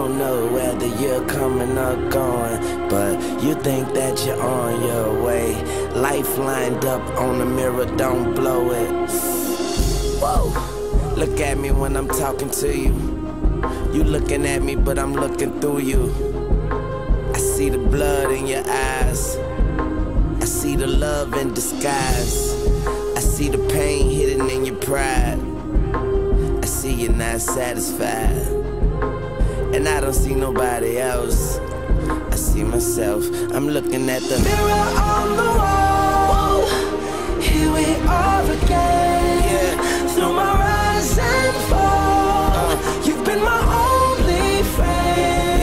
don't know whether you're coming or going, but you think that you're on your way. Life lined up on the mirror, don't blow it. Whoa, look at me when I'm talking to you. You looking at me, but I'm looking through you. I see the blood in your eyes. I see the love in disguise. I see the pain hidden in your pride. I see you're not satisfied. And I don't see nobody else. I see myself. I'm looking at the mirror on the wall. Here we are again. Yeah. Through my rise and fall, you've been my only friend.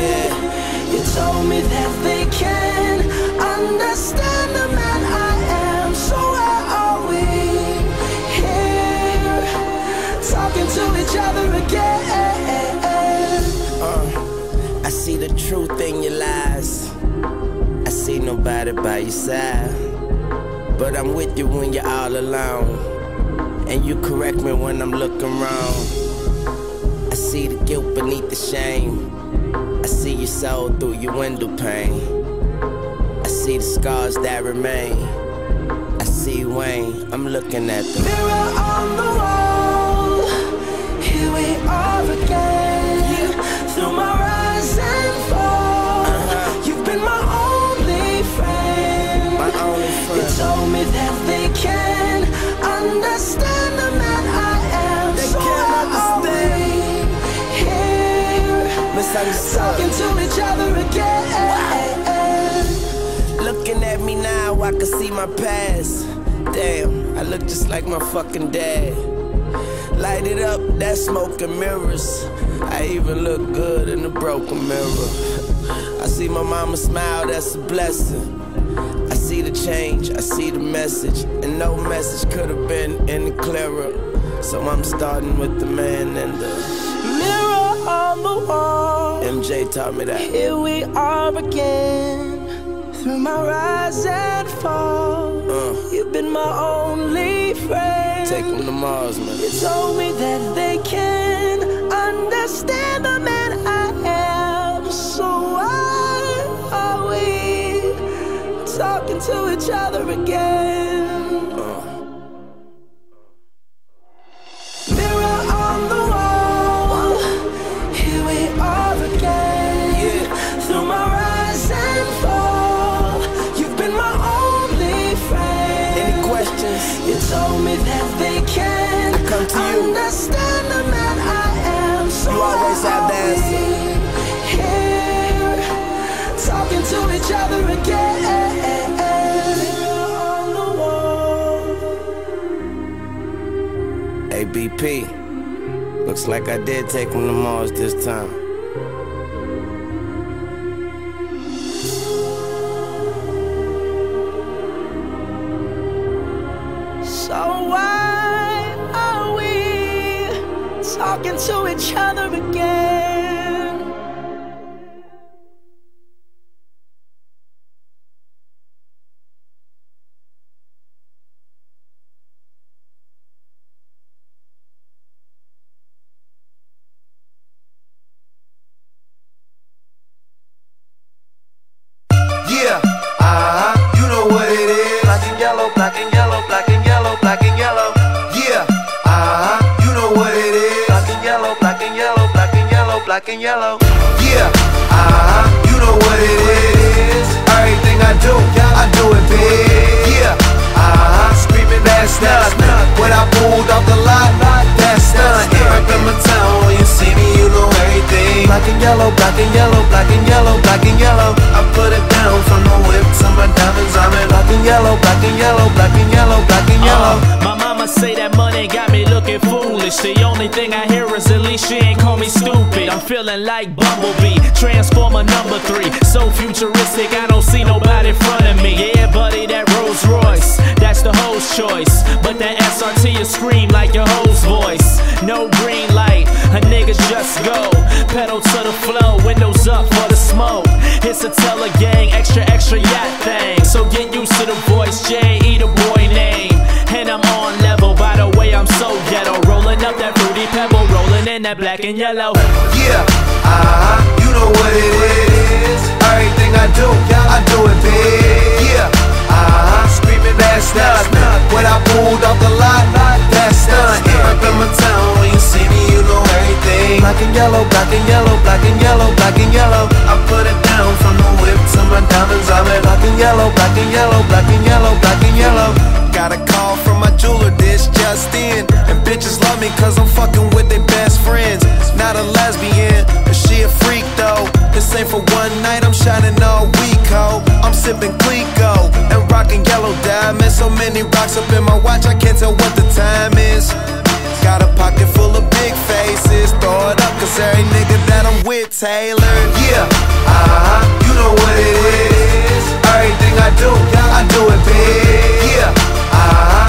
Yeah. You told me that they can understand the man I am. So where are we? Here, talking to each other again. I see the truth in your lies. I see nobody by your side, but I'm with you when you're all alone, and you correct me when I'm looking wrong. I see the guilt beneath the shame. I see your soul through your window pane. I see the scars that remain. I see Wayne, I'm looking at the mirror on the wall. Here we are again. Through my rise and fall, you've been my only friend. My only friend. You told me that they can understand the man I am. They so can't understand. Here, talking to each other again. Looking at me now, I can see my past. Damn, I look just like my fucking dad. Light it up, that smoke and mirrors. I even look good in the broken mirror. I see my mama smile, that's a blessing. I see the change, I see the message, and no message could have been any clearer. So I'm starting with the man and the mirror on the wall. MJ taught me that. Here we are again. Through my rise and fall, you've been my only friend. Take them to Mars, man. You told me that they can understand the man I am. So why are we talking to each other again? Mirror on the wall. Here we are again. Yeah. Through my rise and fall, you've been my only friend. Any questions? You told me that they can come to you. understand the man I am. So You always have the answer. Here, talking to each other again. On the wall. Hey, BP, looks like I did take him to Mars this time. So why are we talking to each other again? Yeah, you know what it is. Black and yellow, black and yellow, black and yellow, black and yellow. Yeah, you know what it is. Black and yellow, black and yellow, black and yellow, black and yellow. Yeah, you know what it is. Everything I do it big. Yeah, screaming that's nothing. When I pulled off the lot, that's nothing. Right in my town, when you see me, you know everything. Black and yellow, black and yellow, black and yellow, black and yellow. I put it down from the whip to my diamonds. I'm in black and yellow, black and yellow, black and yellow, black and yellow. My mama say that money got me looking foolish. The only thing I hear is at least she ain't call me stupid. I'm feeling like Bumblebee, Transformer #3. So futuristic, I don't see nobody in front of me. Yeah, buddy, that Rolls Royce, that's the host choice. But that SRT will scream like your host voice. No green light, a niggas just go. Pedal to the flow, windows up for the smoke. It's a Teller gang, extra yacht thing. So get used to the voice, J.E. the boy name. And I'm on level, by the way I'm so ghetto. Rolling up that fruity pebble, rolling in that black and yellow. Yeah, you know ain't for one night, I'm shining all week, ho. I'm sipping Clico and rocking yellow diamonds. So many rocks up in my watch, I can't tell what the time is. Got a pocket full of big faces, throw it up, cause every nigga that I'm with tailored. Yeah, you know what it is. Everything I do it big. Yeah,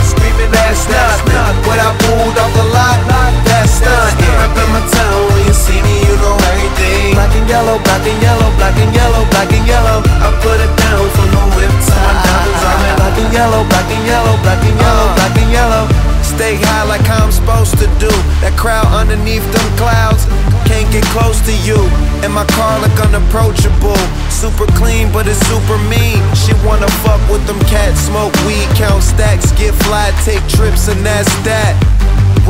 screaming that's not what I pulled off the lot, that's not. Up in my town, when you see me, you know everything. Black and yellow, black and yellow, black and yellow, black and yellow. I put it down from the whip to my diamonds. I'm in black and yellow, black and yellow, black and yellow, black and yellow. Stay high like I'm supposed to do. That crowd underneath them clouds can't get close to you. And my car look unapproachable. Super clean, but it's super mean. She wanna fuck with them cats, smoke weed, count stacks, get fly, take trips, and that's that.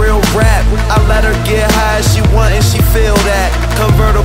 Real rap, I let her get high as she want and she feel that. Convertible